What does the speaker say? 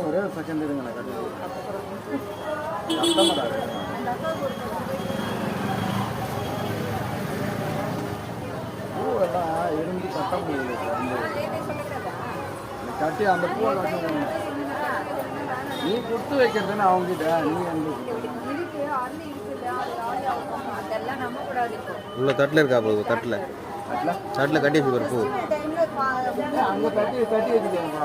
ஒரே செகண்ட் இருங்க பூவெல்லாம் இருந்து கட்ட முடியல கட்டி அந்த பூவை நீ கொடுத்து வைக்கிறதுன்னு அவங்ககிட்ட நீ உள்ள தட்டில் இருக்கா போகுது தட்டில் கட்டி வச்சுக்கிற பூ அங்கே கட்டி வச்சுக்கேன்